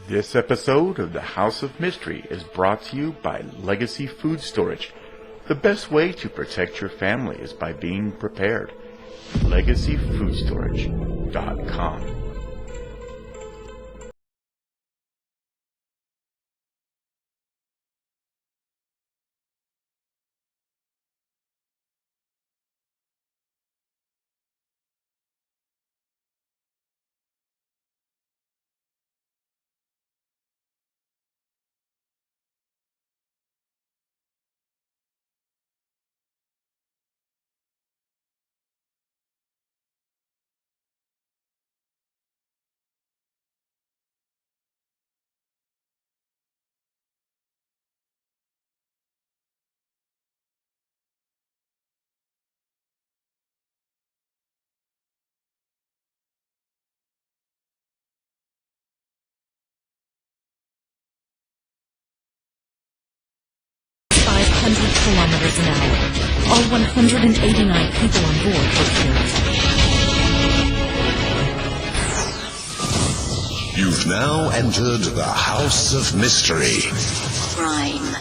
This episode of the House of Mystery is brought to you by Legacy Food Storage. The best way to protect your family is by being prepared. LegacyFoodStorage.com. Kilometers an hour. All 189 people on board were killed. You've now entered the House of Mystery. Crime,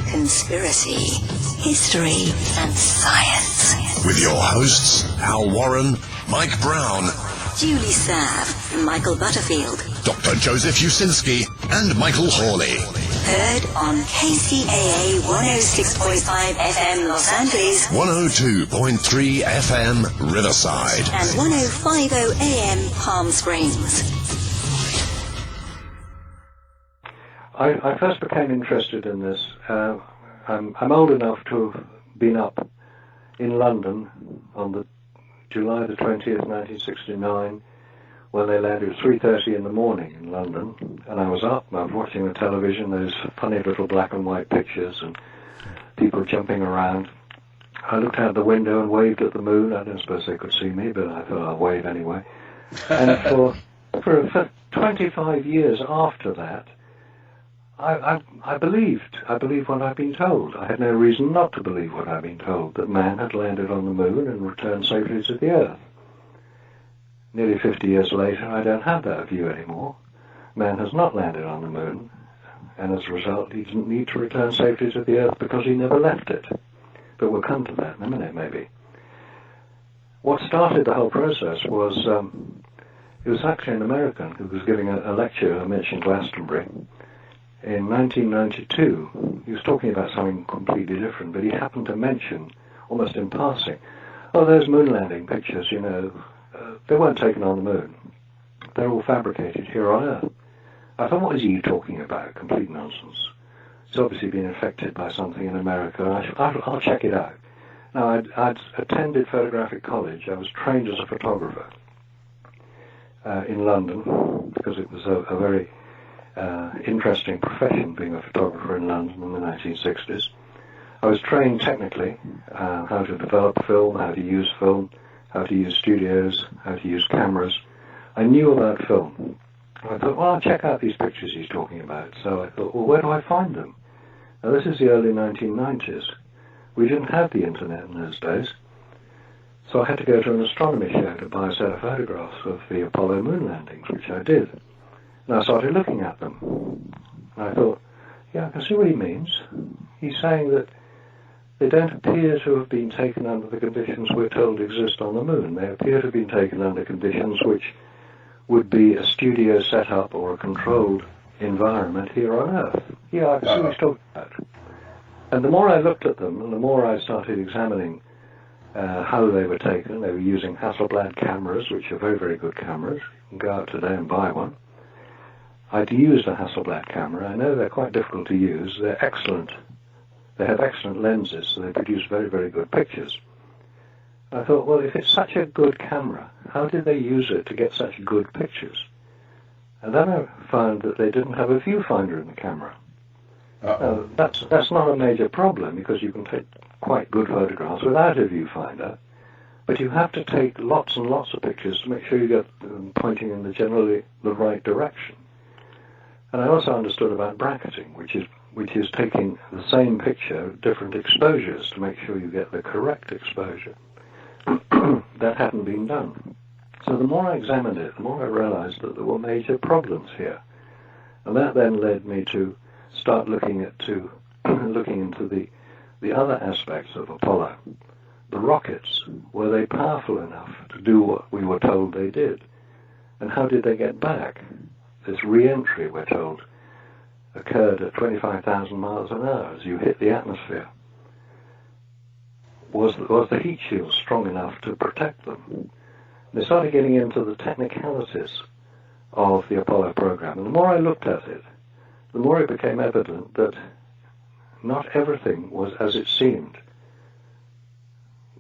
conspiracy, history, and science. With your hosts, Al Warren, Mike Brown, Julie Sav, Michael Butterfield, Dr. Joseph Usinski, and Michael Hawley. Heard on KCAA 106.5 FM Los Angeles, 102.3 FM Riverside, and 105.0 AM Palm Springs. I first became interested in this. I'm old enough to have been up in London on the July the 20th, 1969, when they landed at 3:30 in the morning in London, and I was up, I was watching the television, those funny little black and white pictures and people jumping around. I looked out the window and waved at the moon. I don't suppose they could see me, but I thought I'll wave anyway. And for 25 years after that, I believed what I'd been told. I had no reason not to believe what I'd been told, that man had landed on the moon and returned safely to the Earth. Nearly 50 years later, I don't have that view anymore. Man has not landed on the moon, and as a result, he didn't need to return safely to the Earth because he never left it. But we'll come to that in a minute, maybe. What started the whole process was, it was actually an American who was giving a lecture, I mentioned Glastonbury. In 1992, he was talking about something completely different, but he happened to mention, almost in passing, oh, those moon landing pictures, you know, they weren't taken on the moon. They're all fabricated here on Earth. I thought, what is he talking about? Complete nonsense. He's obviously been affected by something in America. I'll check it out. Now, I'd attended photographic college. I was trained as a photographer in London, because it was a very interesting profession, being a photographer in London in the 1960s. I was trained technically, how to develop film, how to use film, how to use studios, how to use cameras. I knew about film. I thought, well, I'll check out these pictures he's talking about. So I thought, well, where do I find them? Now, this is the early 1990s. We didn't have the internet in those days. So I had to go to an astronomy show to buy a set of photographs of the Apollo moon landings, which I did. And I started looking at them. And I thought, yeah, I can see what he means. He's saying that they don't appear to have been taken under the conditions we're told exist on the moon. They appear to have been taken under conditions which would be a studio setup or a controlled environment here on Earth. Yeah, I can see what he's talking about. And the more I looked at them, and the more I started examining how they were taken, they were using Hasselblad cameras, which are very, very good cameras. You can go out today and buy one. I'd used a Hasselblad camera. I know they're quite difficult to use. They're excellent. They have excellent lenses, so they produce very, very good pictures. I thought, well, if it's such a good camera, how did they use it to get such good pictures? And then I found that they didn't have a viewfinder in the camera. Now, that's not a major problem, because you can take quite good photographs without a viewfinder, but you have to take lots and lots of pictures to make sure you get them pointing in generally the right direction. And I also understood about bracketing, which is taking the same picture at different exposures to make sure you get the correct exposure. That hadn't been done. So the more I examined it, the more I realized that there were major problems here. And that then led me to start looking into the other aspects of Apollo. The rockets, were they powerful enough to do what we were told they did? And how did they get back? This re-entry, we're told, occurred at 25,000 miles an hour as you hit the atmosphere. Was the heat shield strong enough to protect them? They started getting into the technicalities of the Apollo program. And the more I looked at it, the more it became evident that not everything was as it seemed.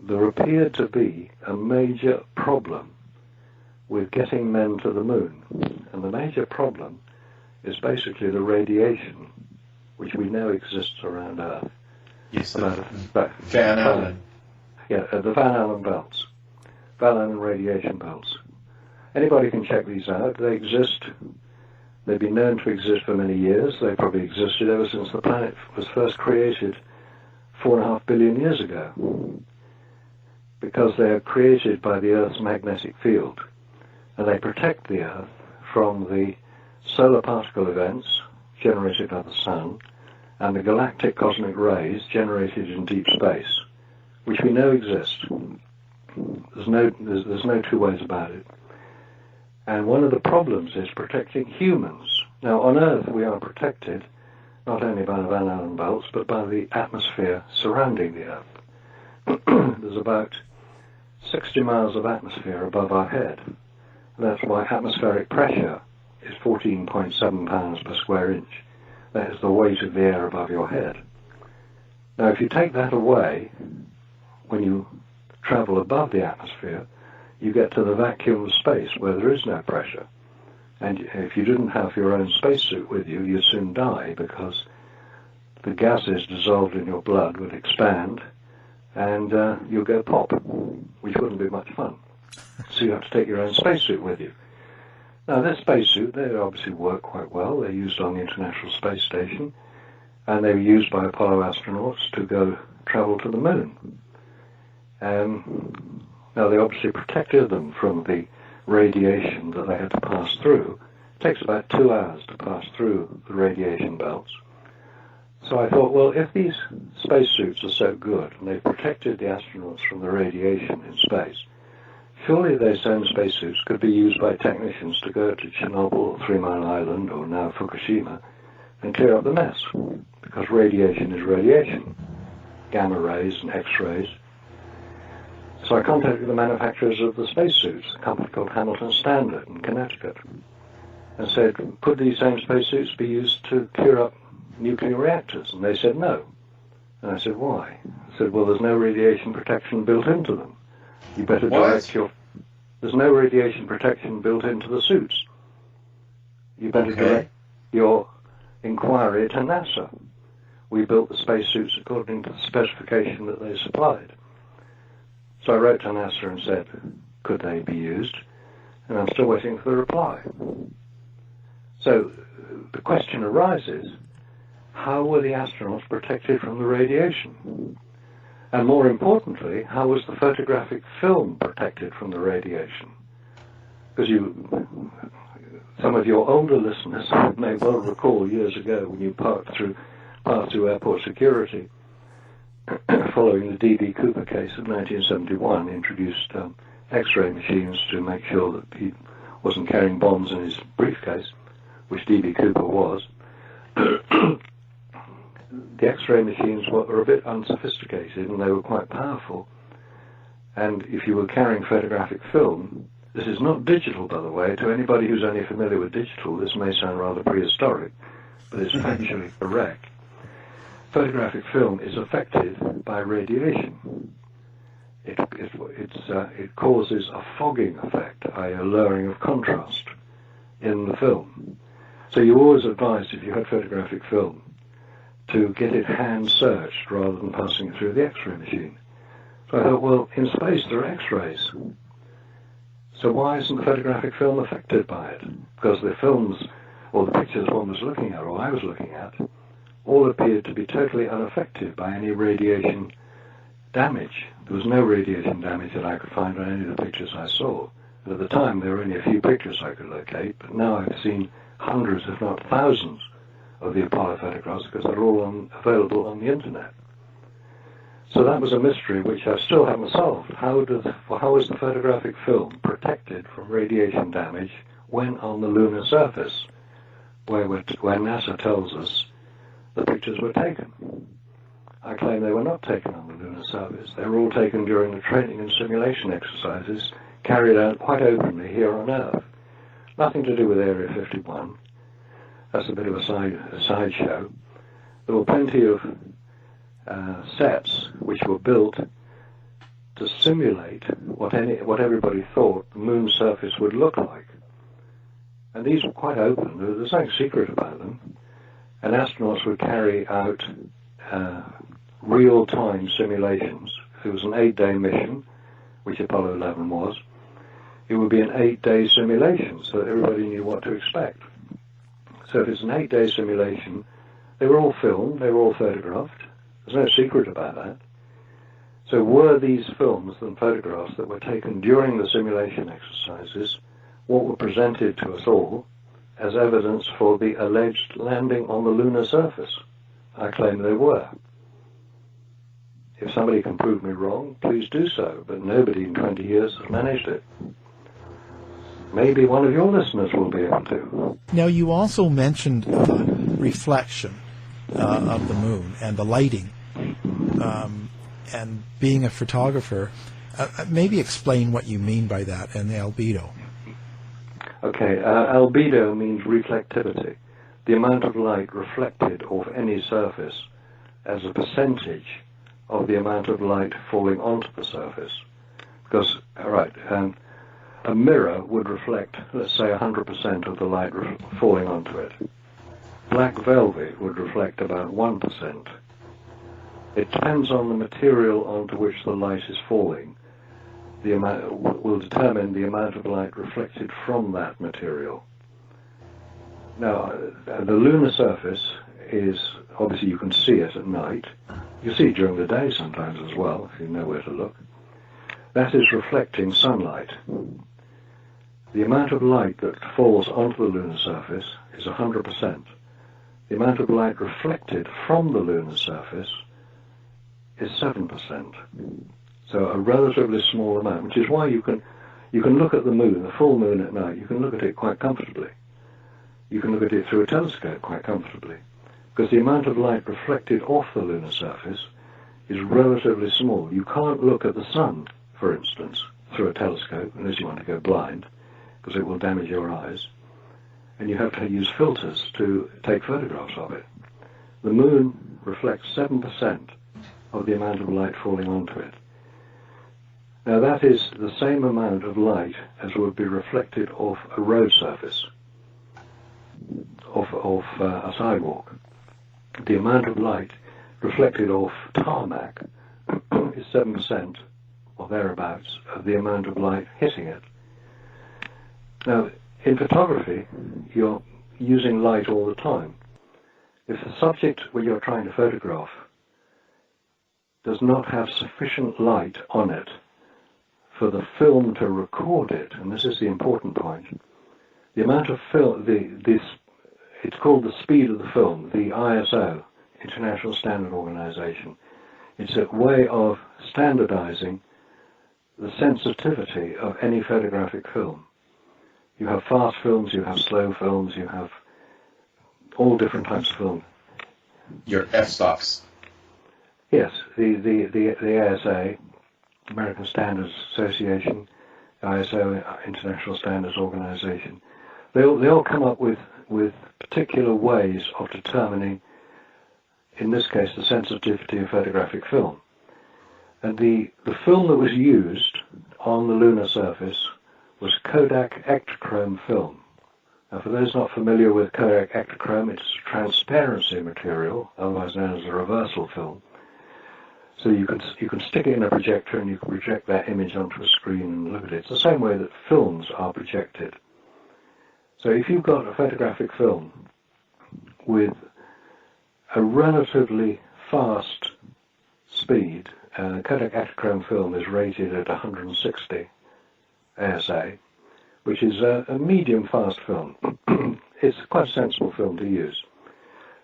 There appeared to be a major problem with getting men to the moon. And the major problem is basically the radiation, which we know exists around Earth. Yes, Van Allen. Yeah, the Van Allen belts. Van Allen radiation belts. Anybody can check these out. They exist. They've been known to exist for many years. They probably existed ever since the planet was first created 4.5 billion years ago, because they are created by the Earth's magnetic field, and they protect the Earth from the solar particle events generated by the Sun and the galactic cosmic rays generated in deep space, which we know exist. There's no two ways about it. And one of the problems is protecting humans. Now, on Earth, we are protected not only by the Van Allen belts, but by the atmosphere surrounding the Earth. There's about 60 miles of atmosphere above our head. And that's why atmospheric pressure is 14.7 pounds per square inch. That is the weight of the air above your head. Now, if you take that away, when you travel above the atmosphere, you get to the vacuum of space where there is no pressure. And if you didn't have your own spacesuit with you, you'd soon die, because the gases dissolved in your blood would expand and you'll go pop, which wouldn't be much fun. So you have to take your own spacesuit with you. Now, this spacesuit, they obviously work quite well. They're used on the International Space Station, and they were used by Apollo astronauts to go travel to the moon. Now, they obviously protected them from the radiation that they had to pass through. It takes about 2 hours to pass through the radiation belts. So I thought, well, if these spacesuits are so good, and they've protected the astronauts from the radiation in space, surely those same spacesuits could be used by technicians to go to Chernobyl or 3 Mile Island or now Fukushima and clear up the mess, because radiation is radiation, gamma rays and X-rays. So I contacted the manufacturers of the spacesuits, a company called Hamilton Standard in Connecticut, and said, could these same spacesuits be used to cure up nuclear reactors? And they said no. And I said, why? I said, well, there's no radiation protection built into them. You better direct there's no radiation protection built into the suits. You better direct your inquiry to NASA. We built the spacesuits according to the specification that they supplied. So I wrote to NASA and said, could they be used? And I'm still waiting for the reply. So the question arises, how were the astronauts protected from the radiation? And more importantly, how was the photographic film protected from the radiation? Because some of your older listeners may well recall years ago when you passed through airport security, following the D.B. Cooper case of 1971, introduced X-ray machines to make sure that he wasn't carrying bombs in his briefcase, which D.B. Cooper was. The X-ray machines were a bit unsophisticated, and they were quite powerful. And if you were carrying photographic film, this is not digital, by the way. To anybody who's only familiar with digital, this may sound rather prehistoric, but it's factually correct. Photographic film is affected by radiation. It causes a fogging effect, i.e. a lowering of contrast in the film. So you always advised, if you had photographic film, to get it hand-searched rather than passing it through the X-ray machine. So I thought, well, in space there are X-rays. So why isn't the photographic film affected by it? Because the films, or the pictures one was looking at, or I was looking at, all appeared to be totally unaffected by any radiation damage. There was no radiation damage that I could find on any of the pictures I saw. And at the time, there were only a few pictures I could locate, but now I've seen hundreds, if not thousands, of the Apollo photographs because they're all available on the internet. So that was a mystery which I still haven't solved. How is the photographic film protected from radiation damage when on the lunar surface, where NASA tells us the pictures were taken? I claim they were not taken on the lunar surface. They were all taken during the training and simulation exercises carried out quite openly here on Earth. Nothing to do with Area 51. That's a bit of a sideshow. There were plenty of sets which were built to simulate what everybody thought the moon's surface would look like. And these were quite open. There's nothing secret about them. And astronauts would carry out real-time simulations. If it was an 8-day mission, which Apollo 11 was, it would be an 8-day simulation so that everybody knew what to expect. So if it's an 8-day simulation, they were all filmed, they were all photographed. There's no secret about that. So were these films and photographs that were taken during the simulation exercises what were presented to us all as evidence for the alleged landing on the lunar surface? I claim they were. If somebody can prove me wrong, please do so, but nobody in 20 years has managed it. Maybe one of your listeners will be able to. Now, you also mentioned reflection of the moon and the lighting. And being a photographer, maybe explain what you mean by that and the albedo. Okay, albedo means reflectivity, the amount of light reflected off any surface as a percentage of the amount of light falling onto the surface. Because, a mirror would reflect, let's say, 100% of the light falling onto it. Black velvet would reflect about 1%. It depends on the material onto which the light is falling. The amount will determine the amount of light reflected from that material. Now, the lunar surface is, obviously you can see it at night. You see it during the day sometimes as well, if you know where to look. That is reflecting sunlight. The amount of light that falls onto the lunar surface is 100%. The amount of light reflected from the lunar surface is 7%. So a relatively small amount, which is why you can look at the moon, the full moon at night, you can look at it quite comfortably. You can look at it through a telescope quite comfortably, because the amount of light reflected off the lunar surface is relatively small. You can't look at the sun, for instance, through a telescope, unless you want to go blind, because it will damage your eyes, and you have to use filters to take photographs of it. The moon reflects 7% of the amount of light falling onto it. Now that is the same amount of light as would be reflected off a road surface, off a sidewalk. The amount of light reflected off tarmac is 7% or thereabouts of the amount of light hitting it. Now, in photography, you're using light all the time. If the subject when you're trying to photograph does not have sufficient light on it for the film to record it, and this is the important point, the amount of film, it's called the speed of the film, the ISO, International Standard Organization. It's a way of standardizing the sensitivity of any photographic film. You have fast films, you have slow films, you have all different types of film. Your f-stops. Yes, the ASA, American Standards Association, ISO, International Standards Organization, they all come up with particular ways of determining, in this case, the sensitivity of photographic film. And the film that was used on the lunar surface was Kodak Ektachrome film. Now, for those not familiar with Kodak Ektachrome, it's a transparency material, otherwise known as a reversal film. So you can stick it in a projector and you can project that image onto a screen and look at it. It's the same way that films are projected. So if you've got a photographic film with a relatively fast speed, Kodak Ektachrome film is rated at 160 ASA, which is a medium fast film. it's quite a sensible film to use.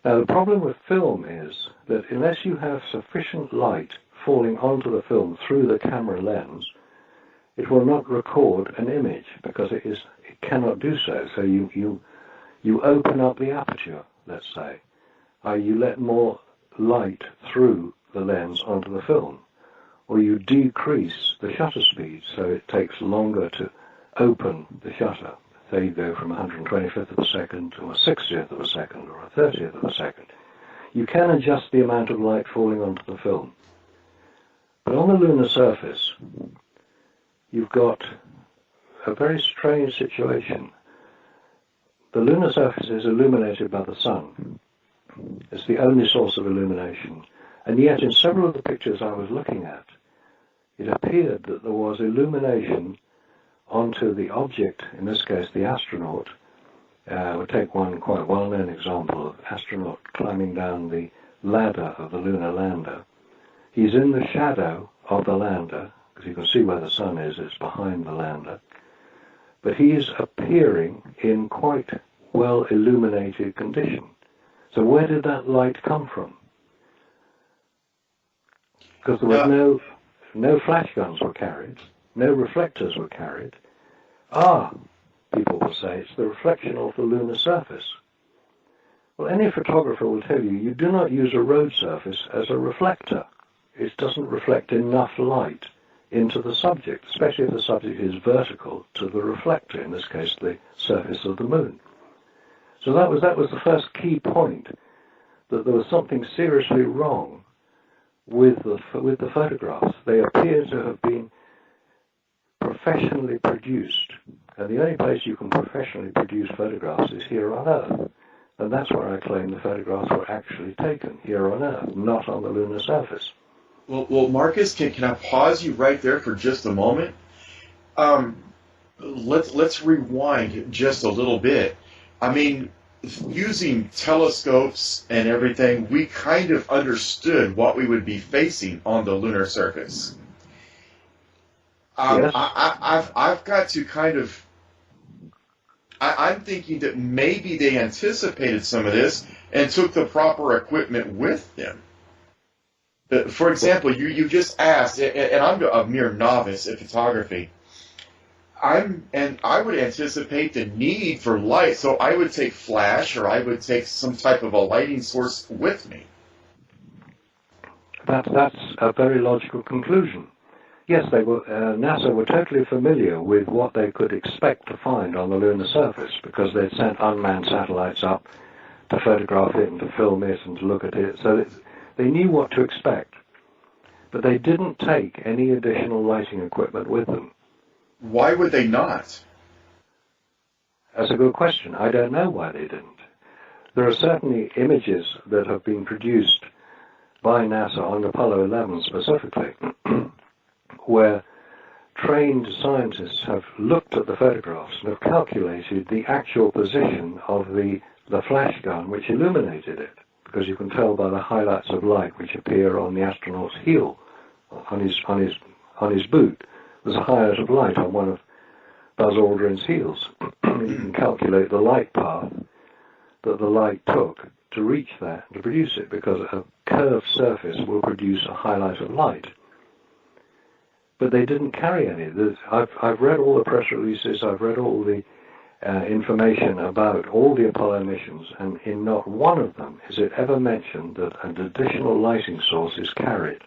Now, the problem with film is that unless you have sufficient light falling onto the film through the camera lens, it will not record an image because it cannot do so. So you open up the aperture, let's say, you let more light through the lens onto the film, or you decrease the shutter speed so it takes longer to open the shutter. Say you go from 125th of a second to a 60th of a second or a 30th of a second. You can adjust the amount of light falling onto the film. But on the lunar surface, you've got a very strange situation. The lunar surface is illuminated by the sun. It's the only source of illumination. And yet in several of the pictures I was looking at, it appeared that there was illumination onto the object, in this case the astronaut. We'll take one quite well-known example of astronaut climbing down the ladder of the lunar lander. He's in the shadow of the lander, because you can see where the sun is, it's behind the lander. But he is appearing in quite well-illuminated condition. So where did that light come from? Because there was no flash guns were carried, no reflectors were carried. People will say, it's the reflection of the lunar surface. Well, any photographer will tell you, you do not use a road surface as a reflector. It doesn't reflect enough light into the subject, especially if the subject is vertical to the reflector, in this case the surface of the moon. So that was the first key point, that there was something seriously wrong with the photographs. They appear to have been professionally produced, and the only place you can professionally produce photographs is here on Earth, and that's where I claim the photographs were actually taken, here on Earth, not on the lunar surface. Well, Marcus, can I pause you right there for just a moment? Let's rewind just a little bit. I mean, using telescopes and everything, we kind of understood what we would be facing on the lunar surface. Yes. I've got to kind of... I'm thinking that maybe they anticipated some of this and took the proper equipment with them. For example, you just asked, and I'm a mere novice at photography. I would anticipate the need for light, so I would take flash, or I would take some type of a lighting source with me. That's a very logical conclusion. Yes, NASA were totally familiar with what they could expect to find on the lunar surface, because they'd sent unmanned satellites up to photograph it and to film it and to look at it, so they knew what to expect. But they didn't take any additional lighting equipment with them. Why would they not? That's a good question. I don't know why they didn't. There are certainly images that have been produced by NASA on Apollo 11 specifically, where trained scientists have looked at the photographs and have calculated the actual position of the flash gun which illuminated it, because you can tell by the highlights of light which appear on the astronaut's heel, on his boot. There's a highlight of light on one of Buzz Aldrin's heels. You can calculate the light path that the light took to reach that and to produce it, because a curved surface will produce a highlight of light. But they didn't carry any. I've read all the press releases, I've read all the information about all the Apollo missions, and in not one of them is it ever mentioned that an additional lighting source is carried.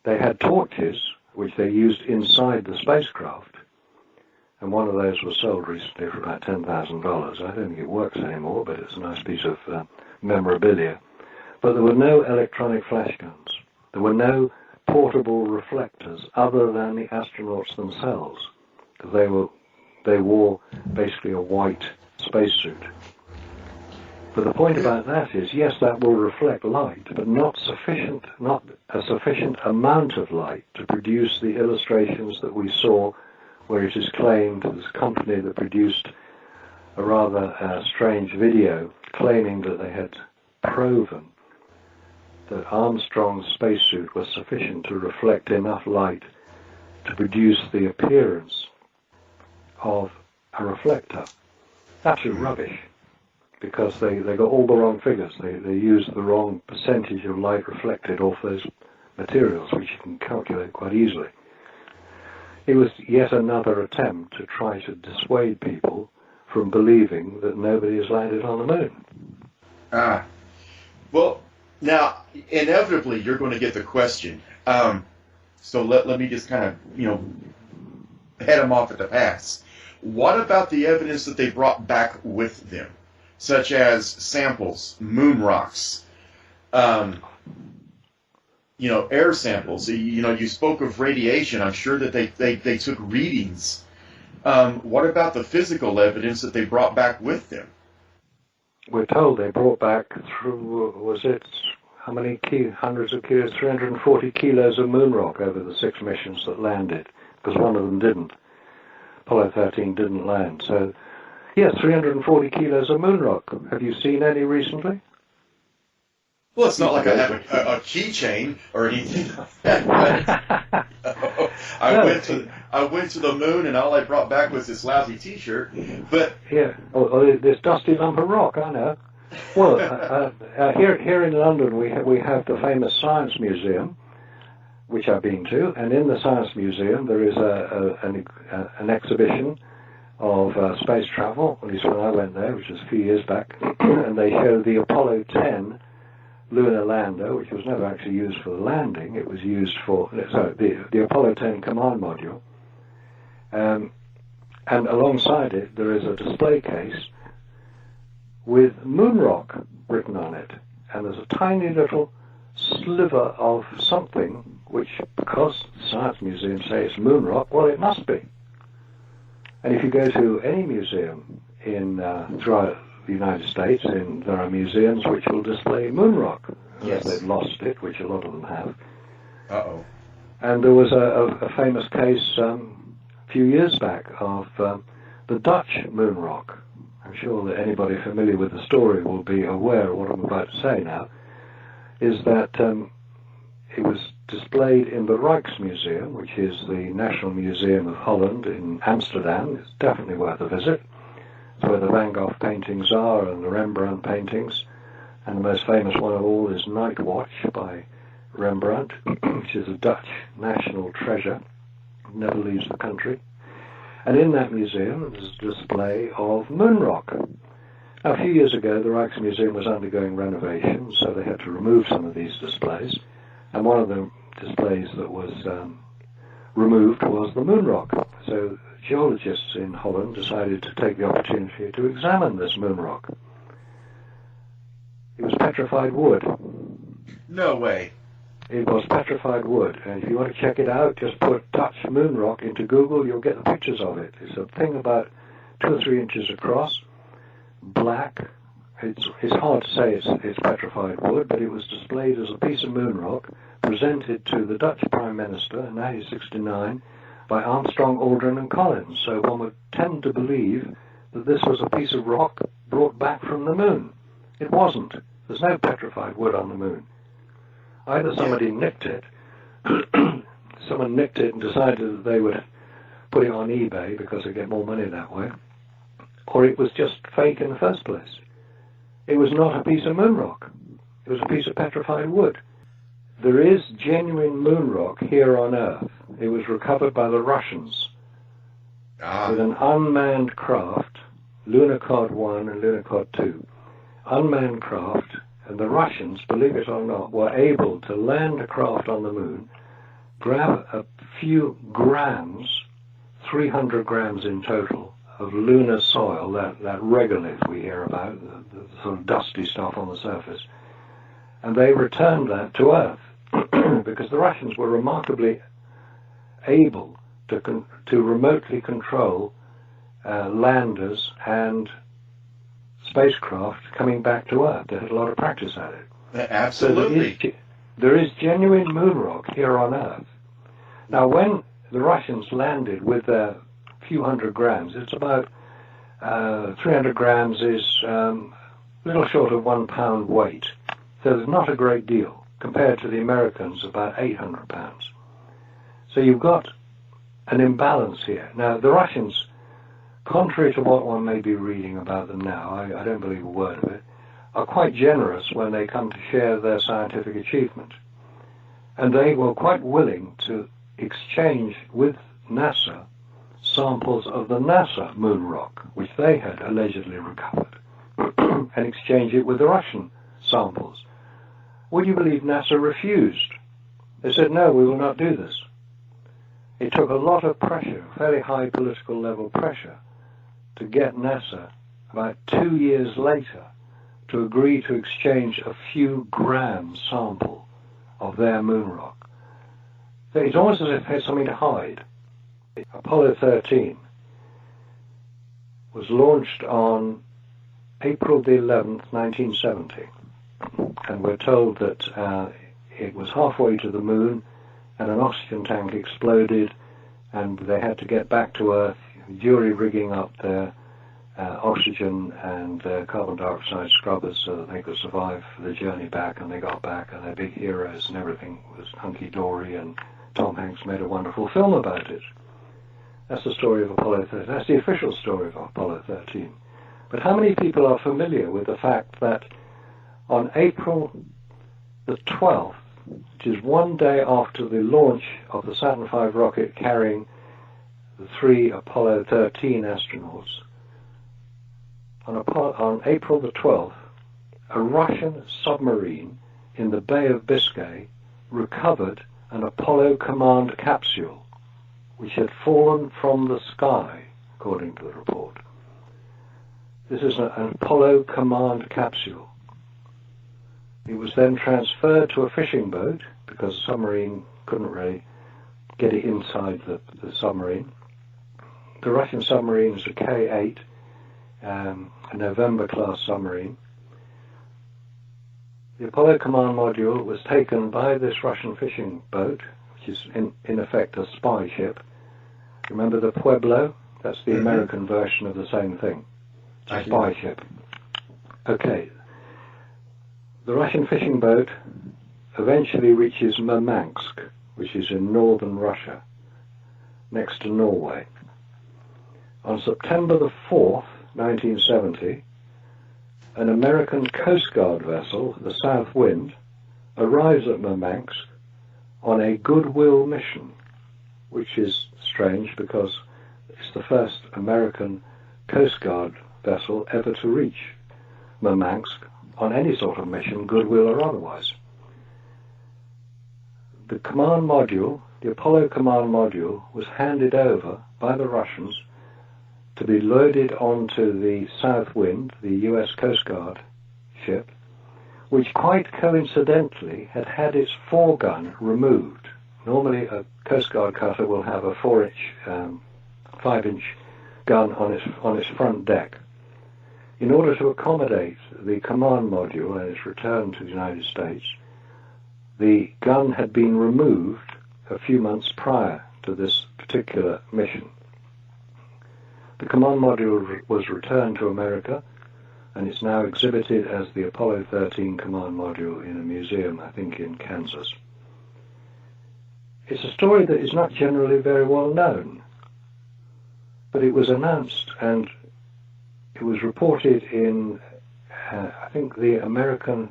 They had torches, which they used inside the spacecraft, and one of those was sold recently for about $10,000. I don't think it works anymore, but it's a nice piece of memorabilia. But there were no electronic flash guns. There were no portable reflectors other than the astronauts themselves, because they wore basically a white spacesuit. But the point about that is, yes, that will reflect light, but not a sufficient amount of light to produce the illustrations that we saw, where it is claimed, this company that produced a rather strange video claiming that they had proven that Armstrong's spacesuit was sufficient to reflect enough light to produce the appearance of a reflector. absolute rubbish, because they got all the wrong figures. They used the wrong percentage of light reflected off those materials, which you can calculate quite easily. It was yet another attempt to try to dissuade people from believing that nobody has landed on the moon. Well, now, inevitably, you're going to get the question. So let me just kind of, head them off at the pass. What about the evidence that they brought back with them, such as samples, moon rocks, air samples? You spoke of radiation. I'm sure that they took readings. What about the physical evidence that they brought back with them? We're told they brought back how many hundreds of kilos? 340 kilos of moon rock over the 6 missions that landed, because one of them didn't. Apollo 13 didn't land. So, yes, 340 kilos of moon rock. Have you seen any recently? Well, it's not like I have a keychain or anything like that. I went to the moon and all I brought back was this lousy T-shirt. But yeah, this dusty lump of rock. I know. Well, here in London we have the famous Science Museum, which I've been to, and in the Science Museum there is an exhibition of space travel. At least when I went there, which was a few years back, and they show the Apollo 10 lunar lander, which was never actually used for the landing. It was used for the Apollo 10 command module, and alongside it there is a display case with moon rock written on it, and there's a tiny little sliver of something which, because the Science Museum say it's moon rock, well, it must be. And if you go to any museum throughout the United States, there are museums which will display moon rock. Yes. They've lost it, which a lot of them have. Uh-oh. And there was a famous case a few years back of the Dutch moon rock. I'm sure that anybody familiar with the story will be aware of what I'm about to say now, is that it was displayed in the Rijksmuseum, which is the National Museum of Holland in Amsterdam. It's definitely worth a visit. It's where the Van Gogh paintings are and the Rembrandt paintings. And the most famous one of all is Night Watch by Rembrandt, which is a Dutch national treasure. It never leaves the country. And in that museum there's a display of moon rock. Now, a few years ago the Rijksmuseum was undergoing renovation, so they had to remove some of these displays. And one of the displays that was removed was the moon rock. So geologists in Holland decided to take the opportunity to examine this moon rock. It was petrified wood. No way. It was petrified wood, and if you want to check it out, just put Dutch moon rock into Google, you'll get the pictures of it. It's a thing about 2 or 3 inches across, black. It's hard to say it's petrified wood, but it was displayed as a piece of moon rock, presented to the Dutch Prime Minister in 1969 by Armstrong, Aldrin and Collins. So one would tend to believe that this was a piece of rock brought back from the moon. It wasn't. There's no petrified wood on the moon. Either somebody nicked it, someone nicked it and decided that they would put it on eBay because they get more money that way, or it was just fake in the first place. It was not a piece of moon rock. It was a piece of petrified wood. There is genuine moon rock here on Earth. It was recovered by the Russians with an unmanned craft, Lunar Cod 1 and Lunar Cod 2. Unmanned craft, and the Russians, believe it or not, were able to land a craft on the moon, grab a few grams, 300 grams in total, of lunar soil, that regolith we hear about, the sort of dusty stuff on the surface, and they returned that to Earth because the Russians were remarkably able to remotely control landers and spacecraft coming back to Earth. They had a lot of practice at it. Absolutely. So there is genuine moon rock here on Earth. Now, when the Russians landed with their few hundred grams, it's about 300 grams is a little short of 1 pound weight. So there's not a great deal compared to the Americans, about 800 pounds. So you've got an imbalance here. Now, the Russians contrary to what one may be reading about them now, I don't believe a word of it, are quite generous when they come to share their scientific achievement. And they were quite willing to exchange with NASA samples of the NASA moon rock, which they had allegedly recovered, and exchange it with the Russian samples. Would you believe NASA refused? They said, no, we will not do this. It took a lot of pressure, fairly high political level pressure, to get NASA, about 2 years later, to agree to exchange a few grams sample of their moon rock. So it's almost as if they had something to hide. Apollo 13 was launched on April the 11th, 1970, and we're told that it was halfway to the moon and an oxygen tank exploded and they had to get back to Earth, jury-rigging up their oxygen and carbon dioxide scrubbers so that they could survive the journey back, and they got back and they're big heroes and everything was hunky-dory, and Tom Hanks made a wonderful film about it. That's the story of Apollo 13. That's the official story of Apollo 13. But how many people are familiar with the fact that on April the 12th, which is one day after the launch of the Saturn V rocket carrying the 3 Apollo 13 astronauts, on April the 12th, a Russian submarine in the Bay of Biscay recovered an Apollo command capsule, which had fallen from the sky, according to the report. This is an Apollo command capsule. It was then transferred to a fishing boat, because the submarine couldn't really get it inside the submarine. The Russian submarine is a K-8, a November-class submarine. The Apollo command module was taken by this Russian fishing boat, which is in effect a spy ship. Remember the Pueblo? That's the American version of the same thing. It's a spy ship. Okay. The Russian fishing boat eventually reaches Murmansk, which is in northern Russia, next to Norway. On September the 4th, 1970, an American Coast Guard vessel, the South Wind, arrives at Murmansk on a goodwill mission, which is strange because it's the first American Coast Guard vessel ever to reach Murmansk on any sort of mission, goodwill or otherwise. The command module, the Apollo command module, was handed over by the Russians to be loaded onto the South Wind, the US Coast Guard ship, which quite coincidentally had had its foregun removed. Normally a Coast Guard cutter will have a 5-inch gun on its front deck. In order to accommodate the command module and its return to the United States, the gun had been removed a few months prior to this particular mission. The command module was returned to America, and it's now exhibited as the Apollo 13 command module in a museum, I think in Kansas. It's a story that is not generally very well known, but it was announced and it was reported in, I think the American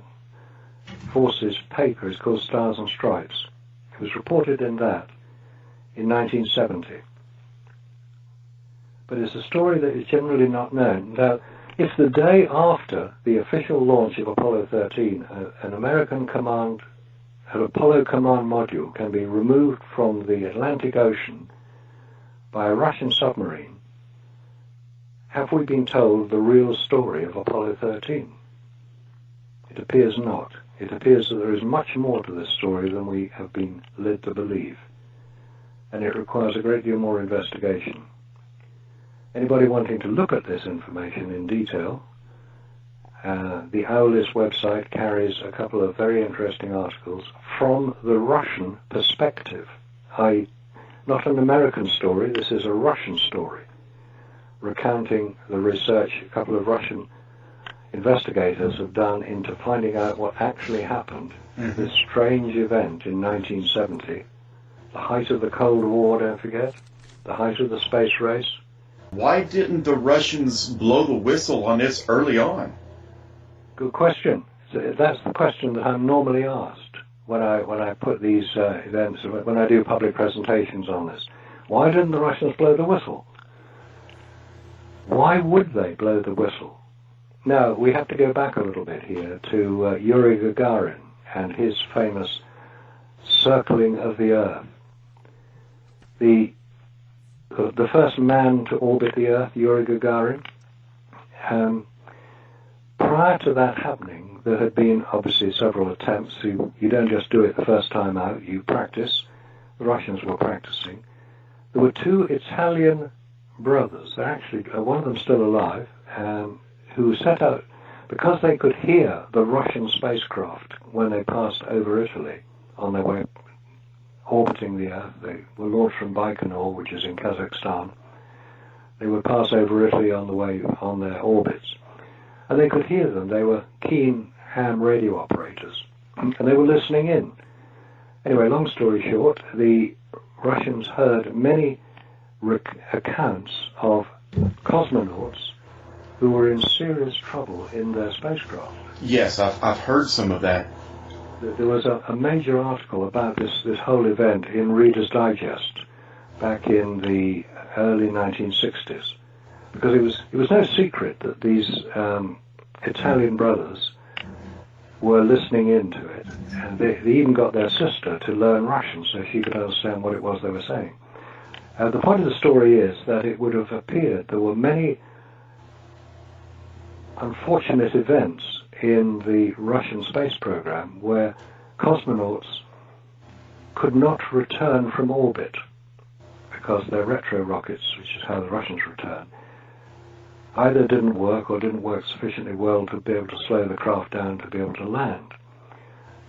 Forces paper is called Stars and Stripes. It was reported in that in 1970. But it's a story that is generally not known. Now, if the day after the official launch of Apollo 13, an Apollo command module can be removed from the Atlantic Ocean by a Russian submarine, have we been told the real story of Apollo 13? It appears not. It appears that there is much more to this story than we have been led to believe, and it requires a great deal more investigation. Anybody wanting to look at this information in detail, the Owlis website carries a couple of very interesting articles from the Russian perspective, i.e. not an American story, this is a Russian story, recounting the research a couple of Russian investigators have done into finding out what actually happened. This strange event in 1970, the height of the Cold War, don't forget, the height of the space race, Why didn't the Russians blow the whistle on this early on? Good question. So that's the question that I'm normally asked when I put these events, when I do public presentations on this. Why didn't the Russians blow the whistle? Why would they blow the whistle? Now, we have to go back a little bit here to Yuri Gagarin and his famous circling of the Earth. The first man to orbit the Earth, Yuri Gagarin, prior to that happening, there had been obviously several attempts. You don't just do it the first time out, you practice. The Russians were practicing. There were two Italian brothers, they're actually, one of them still alive, who set out, because they could hear the Russian spacecraft when they passed over Italy on their way orbiting the Earth. They were launched from Baikonur, which is in Kazakhstan. They would pass over Italy on the way on their orbits. And they could hear them. They were keen ham radio operators. And they were listening in. Anyway, long story short, the Russians heard many accounts of cosmonauts who were in serious trouble in their spacecraft. Yes, I've heard some of that. There was a major article about this whole event in Reader's Digest back in the early 1960s, because it was no secret that these Italian brothers were listening into it, and they even got their sister to learn Russian so she could understand what it was they were saying. The point of the story is that it would have appeared there were many unfortunate events in the Russian space program where cosmonauts could not return from orbit because their retro rockets, which is how the Russians return, either didn't work or didn't work sufficiently well to be able to slow the craft down to be able to land.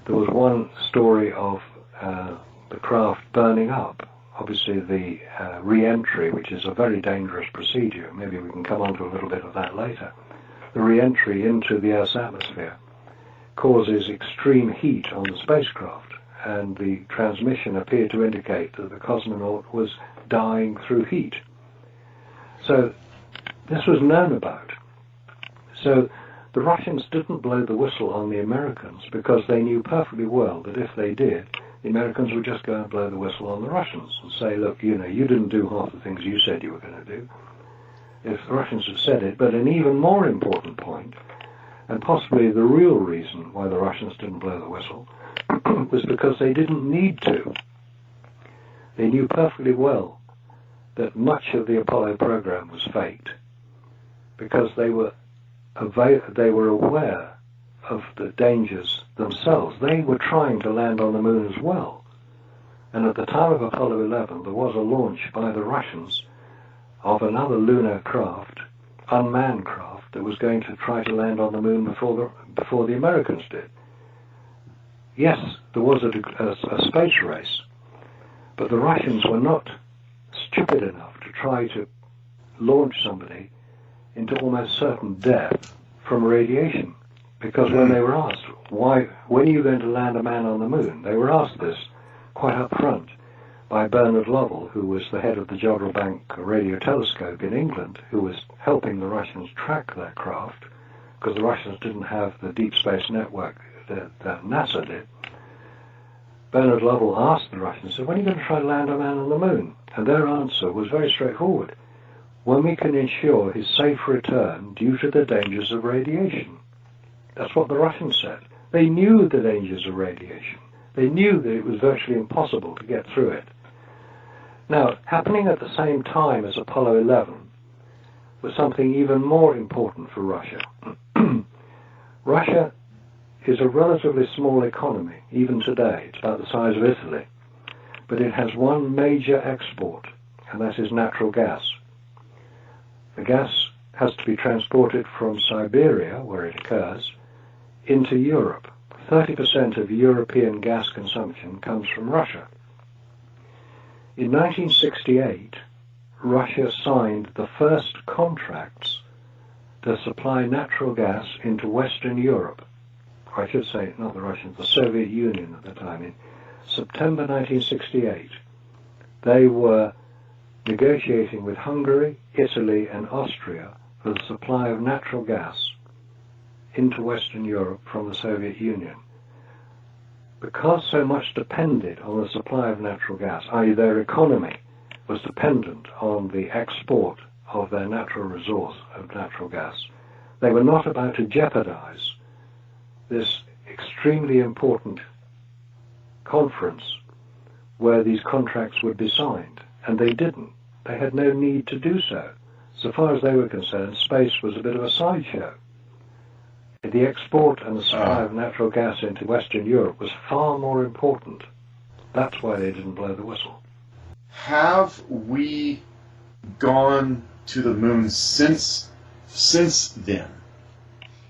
There was one story of the craft burning up. Obviously the re-entry, which is a very dangerous procedure, maybe we can come on to a little bit of that later. The re-entry into the Earth's atmosphere causes extreme heat on the spacecraft, and the transmission appeared to indicate that the cosmonaut was dying through heat. So this was known about. So the Russians didn't blow the whistle on the Americans because they knew perfectly well that if they did, the Americans would just go and blow the whistle on the Russians and say, look, you didn't do half the things you said you were going to do. If the Russians had said it, but an even more important point, and possibly the real reason why the Russians didn't blow the whistle, was because they didn't need to. They knew perfectly well that much of the Apollo program was faked, because they were aware of the dangers themselves. They were trying to land on the moon as well. And at the time of Apollo 11, there was a launch by the Russians of another lunar craft, unmanned craft, that was going to try to land on the moon before the Americans did. Yes, there was a space race, but the Russians were not stupid enough to try to launch somebody into almost certain death from radiation. Because when they were asked, when are you going to land a man on the moon? They were asked this quite up front by Bernard Lovell, who was the head of the Jodrell Bank radio telescope in England, who was helping the Russians track their craft, because the Russians didn't have the deep space network that NASA did. Bernard Lovell asked the Russians, when are you going to try to land a man on the moon? And their answer was very straightforward. When we can ensure his safe return due to the dangers of radiation. That's what the Russians said. They knew the dangers of radiation. They knew that it was virtually impossible to get through it. Now, happening at the same time as Apollo 11 was something even more important for Russia. Russia is a relatively small economy, even today. It's about the size of Italy. But it has one major export, and that is natural gas. The gas has to be transported from Siberia, where it occurs, into Europe. 30% of European gas consumption comes from Russia. In 1968, Russia signed the first contracts to supply natural gas into Western Europe. I should say, not the Russians, the Soviet Union at the time. In September 1968, they were negotiating with Hungary, Italy and Austria for the supply of natural gas into Western Europe from the Soviet Union. Because so much depended on the supply of natural gas, i.e. their economy was dependent on the export of their natural resource of natural gas, they were not about to jeopardize this extremely important conference where these contracts would be signed. And they didn't. They had no need to do so. So far as they were concerned, space was a bit of a sideshow. The export and the supply of natural gas into Western Europe was far more important. That's why they didn't blow the whistle. Have we gone to the moon since then?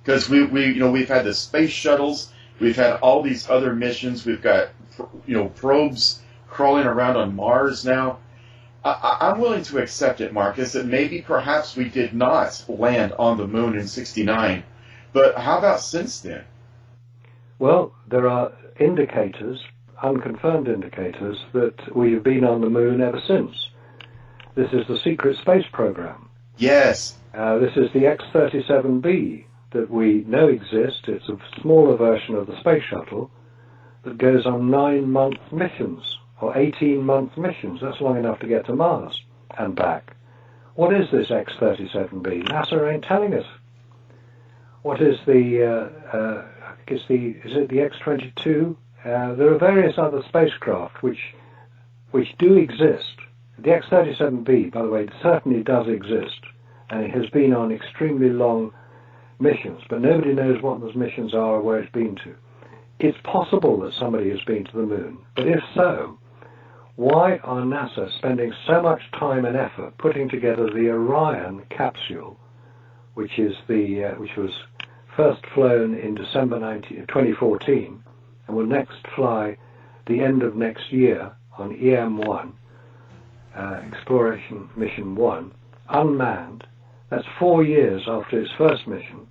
Because we've had the space shuttles, we've had all these other missions, we've got probes crawling around on Mars now. I'm willing to accept it, Marcus, that maybe perhaps we did not land on the moon in '69. But how about since then? Well, there are indicators, unconfirmed indicators, that we have been on the moon ever since. This is the secret space program. Yes. This is the X-37B that we know exists. It's a smaller version of the space shuttle that goes on 9-month missions, or 18-month missions. That's long enough to get to Mars and back. What is this X-37B? NASA ain't telling us. What is is it the X-22? There are various other spacecraft which do exist. The X-37B, by the way, certainly does exist, and it has been on extremely long missions, but nobody knows what those missions are or where it's been to. It's possible that somebody has been to the moon, but if so, why are NASA spending so much time and effort putting together the Orion capsule, which was first flown in December 2014 and will next fly the end of next year on EM1, Exploration Mission 1, unmanned? That's 4 years after its first mission,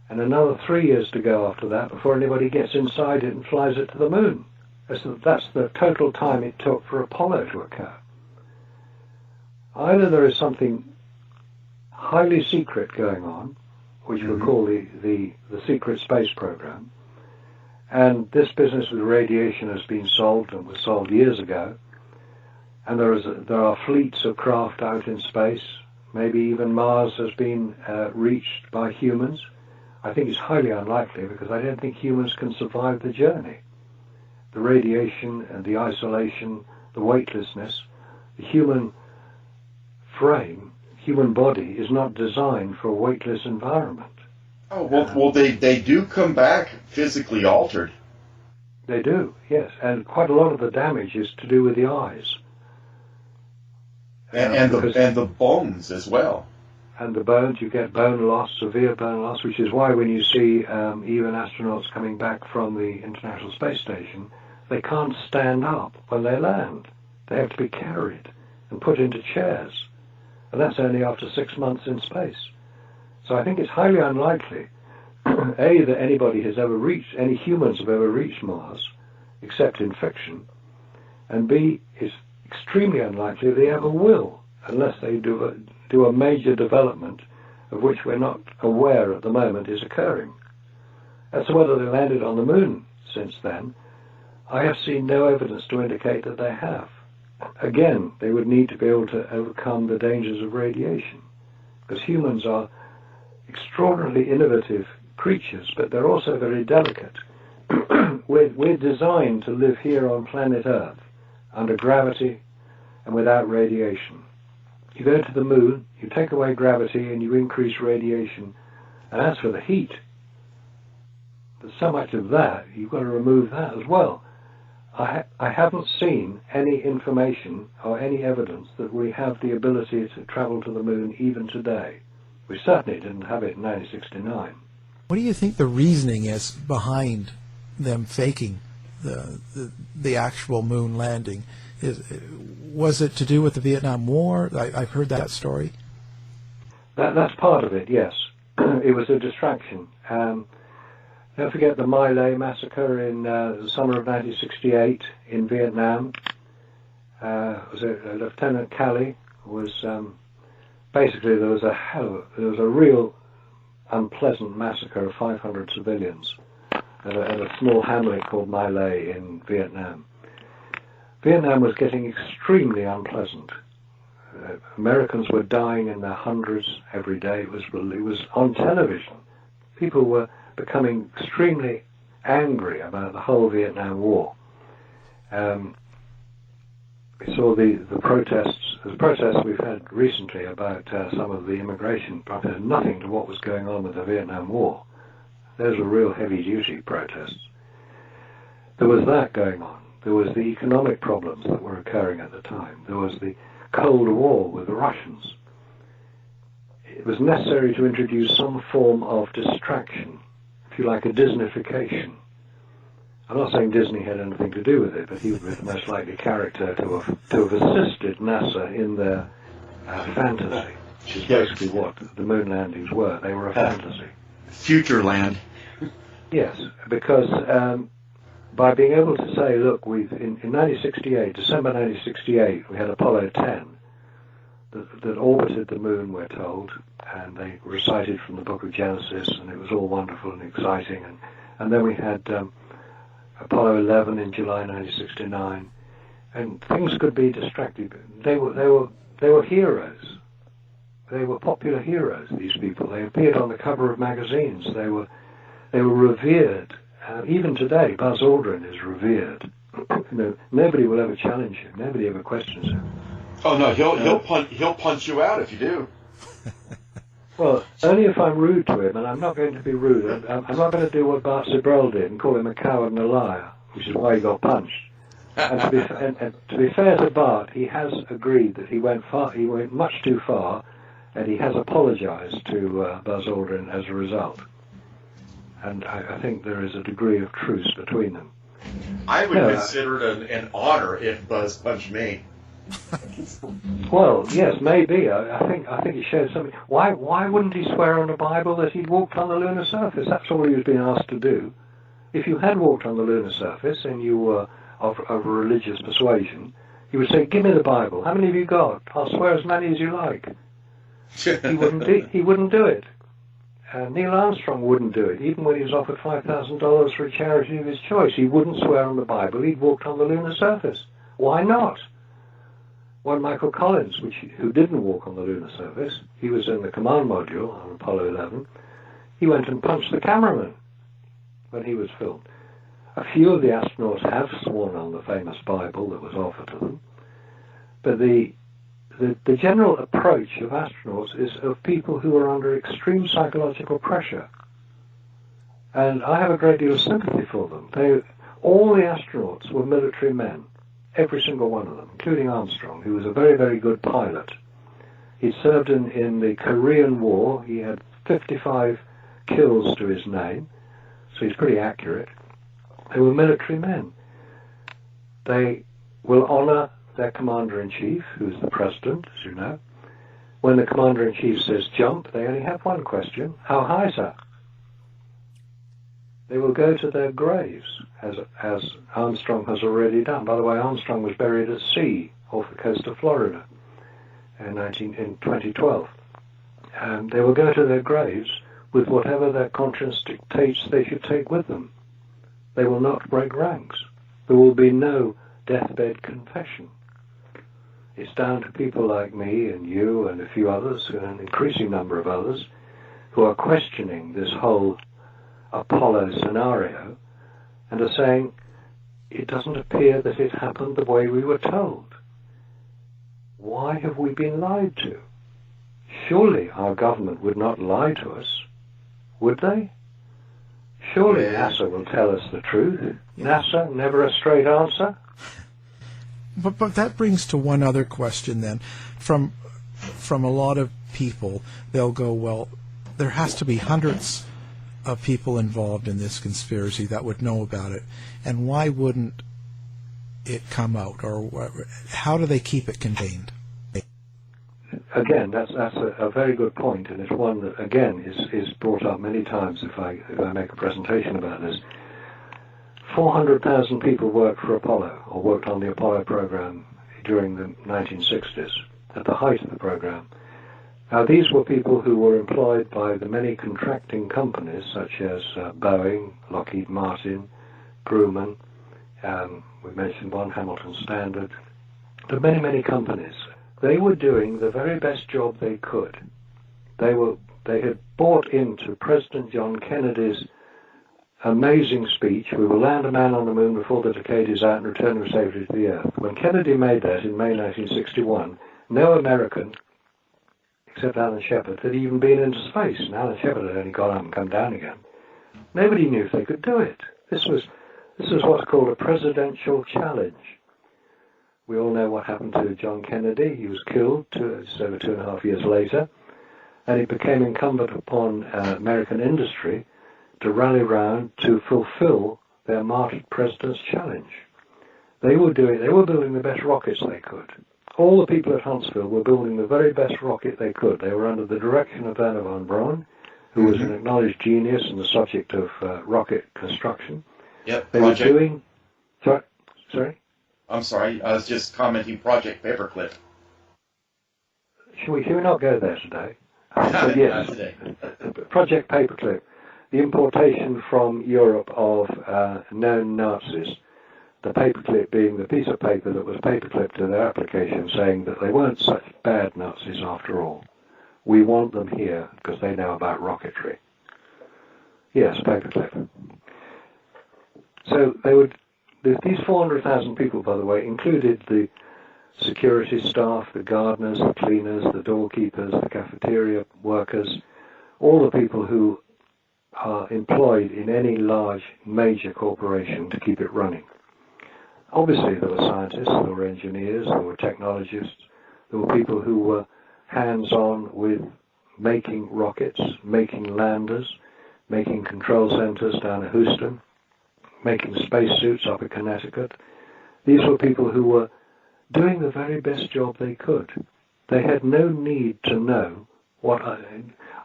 and another 3 years to go after that before anybody gets inside it and flies it to the moon. That's the total time it took for Apollo to occur. Either there is something highly secret going on, which we'll call the secret space program, and this business with radiation has been solved and was solved years ago, and there are fleets of craft out in space. Maybe even Mars has been reached by humans. I think it's highly unlikely because I don't think humans can survive the journey. The radiation and the isolation, the weightlessness, the human frame, human body is not designed for a weightless environment. Oh, well, they do come back physically altered. They do, yes, and quite a lot of the damage is to do with the eyes. And the bones as well. And the bones, you get bone loss, severe bone loss, which is why when you see even astronauts coming back from the International Space Station, they can't stand up when they land. They have to be carried and put into chairs. And that's only after 6 months in space. So I think it's highly unlikely, A, that any humans have ever reached Mars, except in fiction, and B, it's extremely unlikely they ever will, unless they do a major development of which we're not aware at the moment is occurring. As to whether they landed on the moon since then, I have seen no evidence to indicate that they have. Again, they would need to be able to overcome the dangers of radiation, because humans are extraordinarily innovative creatures, but they're also very delicate. We're designed to live here on planet Earth, under gravity and without radiation. You go to the moon, you take away gravity and you increase radiation. And as for the heat, there's so much of that, you've got to remove that as well. I haven't seen any information or any evidence that we have the ability to travel to the moon even today. We certainly didn't have it in 1969. What do you think the reasoning is behind them faking the actual moon landing? Was it to do with the Vietnam War? I've heard that story. That's part of it, yes. It was a distraction. Don't forget the My Lai massacre in the summer of 1968 in Vietnam. Lieutenant Calley was basically there was a real unpleasant massacre of 500 civilians at a small hamlet called My Lai in Vietnam. Vietnam was getting extremely unpleasant. Americans were dying in their hundreds every day. It was on television. People were becoming extremely angry about the whole Vietnam War. We saw the protests we've had recently about some of the immigration, but nothing to what was going on with the Vietnam War. Those were real heavy-duty protests. There was that going on. There was the economic problems that were occurring at the time. There was the Cold War with the Russians. It was necessary to introduce some form of distraction, if you like, a Disneyfication. I'm not saying Disney had anything to do with it, but he would be the most likely character to have assisted NASA in their fantasy, which is basically what the moon landings were. They were a fantasy. Future land. Yes, because by being able to say, look, in 1968, December 1968, we had Apollo 10 that orbited the moon, we're told, and they recited from the Book of Genesis, and it was all wonderful and exciting. And then we had Apollo 11 in July 1969, and things could be distracted. They were heroes. They were popular heroes. These people. They appeared on the cover of magazines. They were revered. Even today, Buzz Aldrin is revered. Nobody will ever challenge him. Nobody ever questions him. Oh no, he'll punch you out if you do. Well, only if I'm rude to him, and I'm not going to be rude. I'm not going to do what Bart Sibrel did and call him a coward and a liar, which is why he got punched. And to be fair to Bart, he has agreed that he went much too far, and he has apologised to Buzz Aldrin as a result. And I think there is a degree of truce between them. I would consider it an honor if Buzz punched me. Well, yes, maybe. I think he showed something. Why wouldn't he swear on the Bible that he'd walked on the lunar surface? That's all he was being asked to do. If you had walked on the lunar surface and you were of a religious persuasion, he would say, "Give me the Bible. How many have you got? I'll swear as many as you like." He wouldn't do it. Neil Armstrong wouldn't do it, even when he was offered $5,000 for a charity of his choice. He wouldn't swear on the Bible he'd walked on the lunar surface. Why not? One Michael Collins, who didn't walk on the lunar surface, he was in the command module on Apollo 11, he went and punched the cameraman when he was filmed. A few of the astronauts have sworn on the famous Bible that was offered to them, but the general approach of astronauts is of people who are under extreme psychological pressure. And I have a great deal of sympathy for them. All the astronauts were military men. Every single one of them, including Armstrong, who was a very, very good pilot. He served in the Korean War. He had 55 kills to his name, so he's pretty accurate. They were military men. They will honour their commander-in-chief, who's the president, as you know. When the commander-in-chief says jump, they only have one question: how high, sir? They will go to their graves, as Armstrong has already done. By the way, Armstrong was buried at sea off the coast of Florida in 2012. And they will go to their graves with whatever their conscience dictates they should take with them. They will not break ranks. There will be no deathbed confession. It's down to people like me and you and a few others, and an increasing number of others, who are questioning this whole Apollo scenario and are saying, it doesn't appear that it happened the way we were told. Why have we been lied to? Surely our government would not lie to us, would they? Surely NASA will tell us the truth. NASA, never a straight answer. But that brings to one other question then. From a lot of people, they'll go, well, there has to be hundreds of people involved in this conspiracy that would know about it, and why wouldn't it come out, or how do they keep it contained? Again, that's a very good point, and it's one that again is brought up many times if I make a presentation about this. 400,000 people worked for Apollo, or worked on the Apollo program during the 1960s, at the height of the program. Now, these were people who were employed by the many contracting companies, such as Boeing, Lockheed Martin, Grumman, we mentioned one, Hamilton Standard, the many, many companies. They were doing the very best job they could. They had bought into President John Kennedy's amazing speech, "We will land a man on the moon before the decade is out and return him safely to the Earth." When Kennedy made that in May 1961, no American, except Alan Shepard, had even been into space, and Alan Shepard had only gone up and come down again. Nobody knew if they could do it. This was what's called a presidential challenge. We all know what happened to John Kennedy. He was killed just over 2.5 years later, and it became incumbent upon American industry to rally round to fulfill their martyred president's challenge. They were building the best rockets they could. All the people at Huntsville were building the very best rocket they could. They were under the direction of Werner von Braun, who was an acknowledged genius in the subject of rocket construction. Yep, They were doing... Sorry? I'm sorry, I was just commenting Project Paperclip. Should we not go there today? But yes, Today. Project Paperclip, the importation from Europe of known Nazis, the paperclip being the piece of paper that was paperclipped to their application saying that they weren't such bad Nazis after all. We want them here because they know about rocketry. Yes, paperclip. So these 400,000 people, by the way, included the security staff, the gardeners, the cleaners, the doorkeepers, the cafeteria workers, all the people who are employed in any large major corporation to keep it running. Obviously there were scientists, there were engineers, there were technologists, there were people who were hands-on with making rockets, making landers, making control centers down at Houston, making spacesuits up at Connecticut. These were people who were doing the very best job they could. They had no need to know are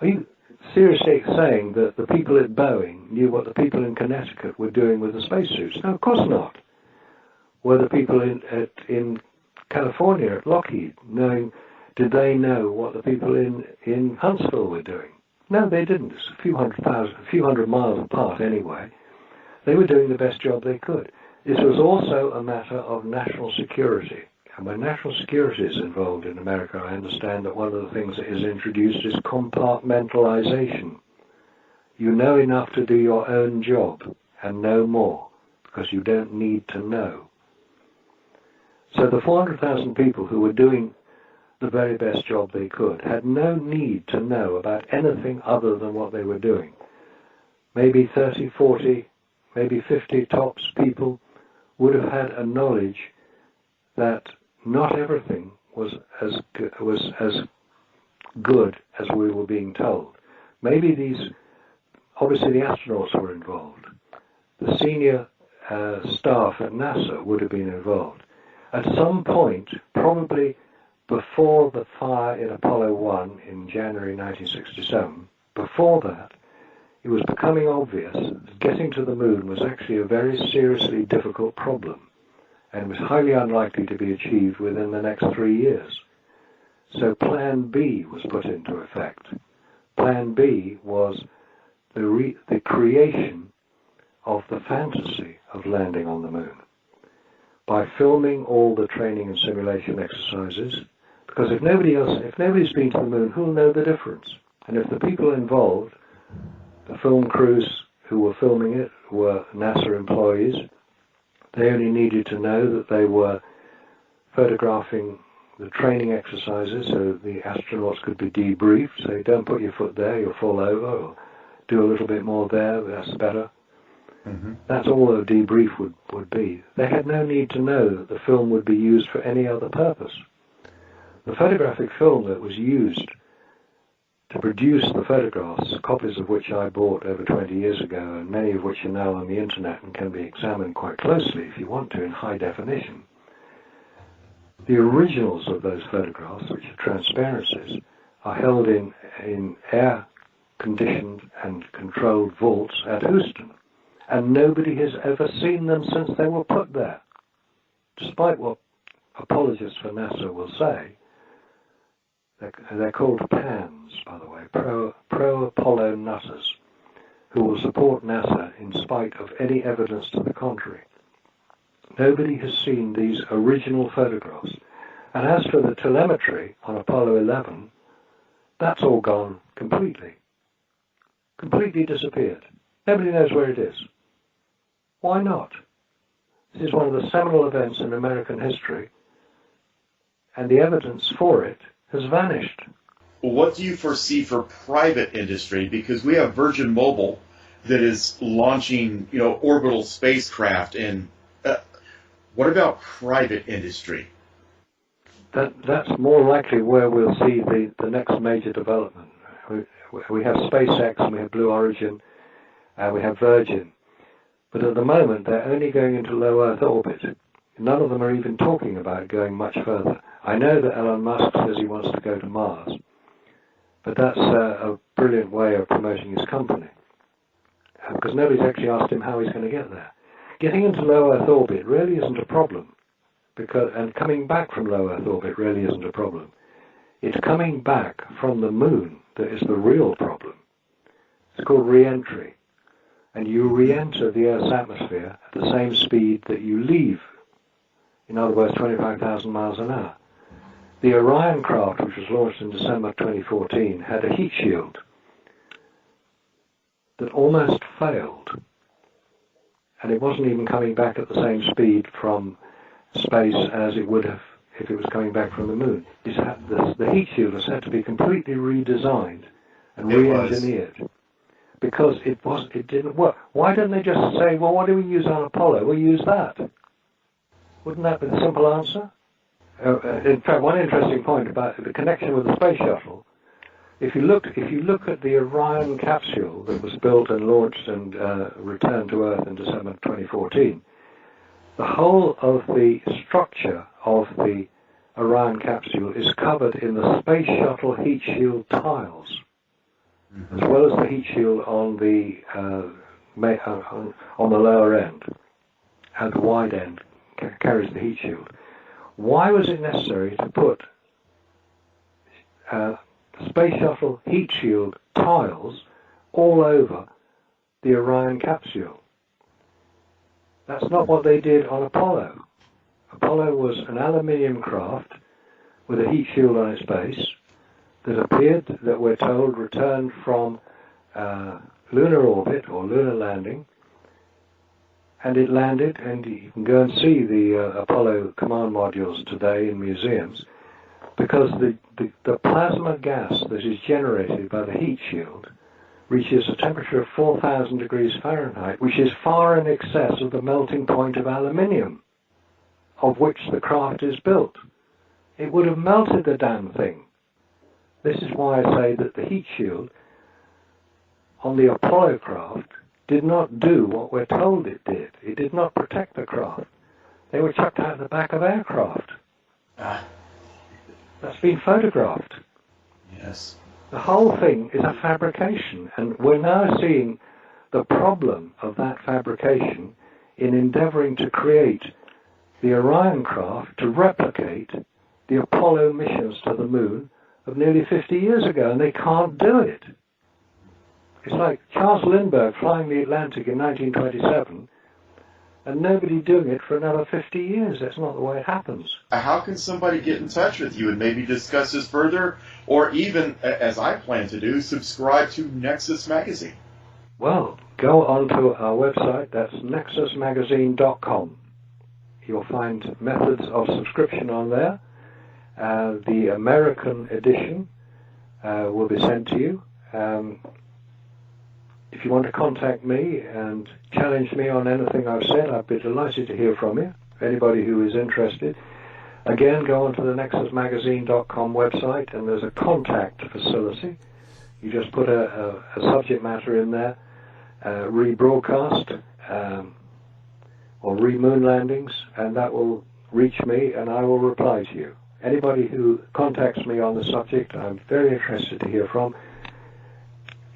you seriously saying that the people at Boeing knew what the people in Connecticut were doing with the spacesuits? No, of course not. Were the people in California at Lockheed did they know what the people in Huntsville were doing? No, they didn't. It's a few hundred miles apart anyway. They were doing the best job they could. This was also a matter of national security. And when national security is involved in America, I understand that one of the things that is introduced is compartmentalization. You know enough to do your own job and no more, because you don't need to know. So the 400,000 people who were doing the very best job they could had no need to know about anything other than what they were doing. Maybe 30, 40, maybe 50 tops people would have had a knowledge that not everything was as good as we were being told. Maybe obviously the astronauts were involved. The senior staff at NASA would have been involved. At some point, probably before the fire in Apollo 1 in January 1967, before that, it was becoming obvious that getting to the moon was actually a very seriously difficult problem and was highly unlikely to be achieved within the next 3 years. So Plan B was put into effect. Plan B was the creation of the fantasy of landing on the moon by filming all the training and simulation exercises, because if nobody's been to the moon, who'll know the difference? And if the people involved, the film crews who were filming it, were NASA employees, they only needed to know that they were photographing the training exercises so the astronauts could be debriefed. So don't put your foot there, you'll fall over, or do a little bit more there, that's better. Mm-hmm. That's all a debrief would be. They had no need to know that the film would be used for any other purpose. The photographic film that was used to produce the photographs, copies of which I bought over 20 years ago, and many of which are now on the internet and can be examined quite closely if you want to in high definition. The originals of those photographs, which are transparencies, are held in air-conditioned and controlled vaults at Houston, and nobody has ever seen them since they were put there, despite what apologists for NASA will say, they're called PANs, by the way, pro-Apollo nutters, who will support NASA in spite of any evidence to the contrary. Nobody has seen these original photographs. And as for the telemetry on Apollo 11, that's all gone completely. Completely disappeared. Nobody knows where it is. Why not? This is one of the seminal events in American history, and the evidence for it has vanished. What do you foresee for private industry? Because we have Virgin Mobile that is launching, orbital spacecraft, and what about private industry? That's more likely where we'll see the next major development. We have SpaceX, and we have Blue Origin, and we have Virgin. But at the moment, they're only going into low Earth orbit. None of them are even talking about going much further. I know that Elon Musk says he wants to go to Mars, but that's a brilliant way of promoting his company, because nobody's actually asked him how he's going to get there. Getting into low Earth orbit really isn't a problem, and coming back from low Earth orbit really isn't a problem. It's coming back from the moon that is the real problem. It's called re-entry. And you re-enter the Earth's atmosphere at the same speed that you leave. In other words, 25,000 miles an hour. The Orion craft, which was launched in December 2014, had a heat shield that almost failed. And it wasn't even coming back at the same speed from space as it would have if it was coming back from the moon. The heat shield has had to be completely redesigned and re-engineered. Because it didn't work. Why didn't they just say, well, what do we use on Apollo? We'll use that. Wouldn't that be the simple answer? In fact, one interesting point about the connection with the space shuttle, if you look at the Orion capsule that was built and launched and returned to Earth in December 2014, the whole of the structure of the Orion capsule is covered in the space shuttle heat shield tiles, as well as the heat shield on the lower end, and the wide end carries the heat shield. Why was it necessary to put space shuttle heat shield tiles all over the Orion capsule? That's not what they did on Apollo. Apollo was an aluminium craft with a heat shield on its base that appeared, that we're told, returned from lunar orbit or lunar landing, and it landed, and you can go and see the Apollo command modules today in museums, because the plasma gas that is generated by the heat shield reaches a temperature of 4,000 degrees Fahrenheit, which is far in excess of the melting point of aluminium, of which the craft is built. It would have melted the damn thing. This is why I say that the heat shield on the Apollo craft did not do what we're told it did. It did not protect the craft. They were chucked out the back of aircraft. That's been photographed. Yes. The whole thing is a fabrication, and we're now seeing the problem of that fabrication in endeavoring to create the Orion craft to replicate the Apollo missions to the moon of nearly 50 years ago, and they can't do it. It's like Charles Lindbergh flying the Atlantic in 1927 and nobody doing it for another 50 years. That's not the way it happens. How can somebody get in touch with you and maybe discuss this further, or even, as I plan to do, subscribe to Nexus Magazine? Well, go onto our website. That's nexusmagazine.com. You'll find methods of subscription on there. The American edition will be sent to you. If you want to contact me and challenge me on anything I've said, I'd be delighted to hear from you. Anybody who is interested. Again, go onto the nexusmagazine.com website, and there's a contact facility. You just put a subject matter in there, rebroadcast or re-moon landings, and that will reach me, and I will reply to you. Anybody who contacts me on the subject, I'm very interested to hear from,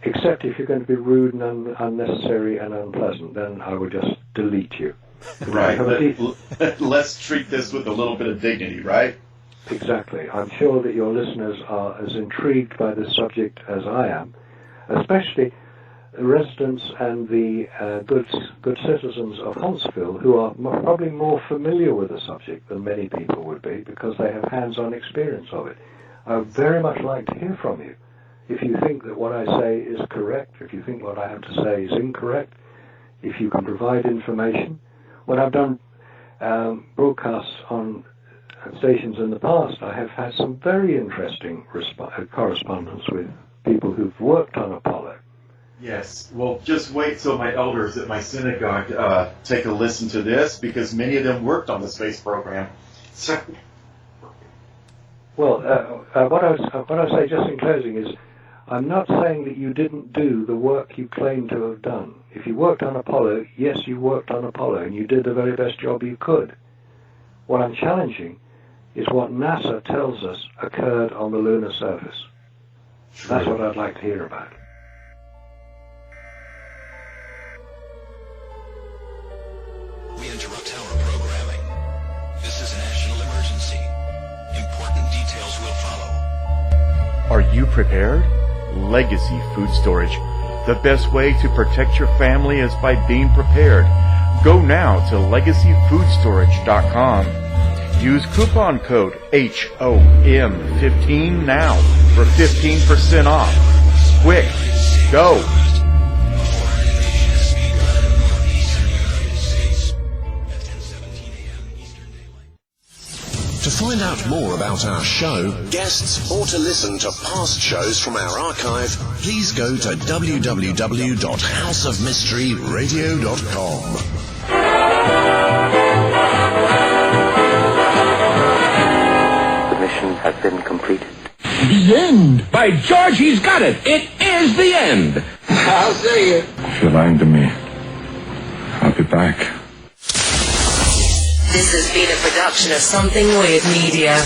except if you're going to be rude and unnecessary and unpleasant, then I will just delete you. Right. Let's treat this with a little bit of dignity, right? Exactly. I'm sure that your listeners are as intrigued by this subject as I am, especially the residents and the good citizens of Huntsville, who are probably more familiar with the subject than many people would be because they have hands-on experience of it. I would very much like to hear from you. If you think that what I say is correct, if you think what I have to say is incorrect, if you can provide information. When I've done broadcasts on stations in the past, I have had some very interesting correspondence with people who've worked on Apollo. Yes. Well, just wait till my elders at my synagogue take a listen to this, because many of them worked on the space program. So. Well, what I say just in closing is, I'm not saying that you didn't do the work you claim to have done. If you worked on Apollo, yes, you worked on Apollo, and you did the very best job you could. What I'm challenging is what NASA tells us occurred on the lunar surface. True. That's what I'd like to hear about. We interrupt our programming. This is a national emergency. Important details will follow. Are you prepared? Legacy Food Storage. The best way to protect your family is by being prepared. Go now to legacyfoodstorage.com. Use coupon code HOM15 now for 15% off. Quick, go! To find out more about our show, guests, or to listen to past shows from our archive, please go to www.houseofmysteryradio.com. The mission has been completed. The end! By George, he's got it! It is the end! I'll say it. If you're lying to me, I'll be back. This has been a production of Something Weird Media.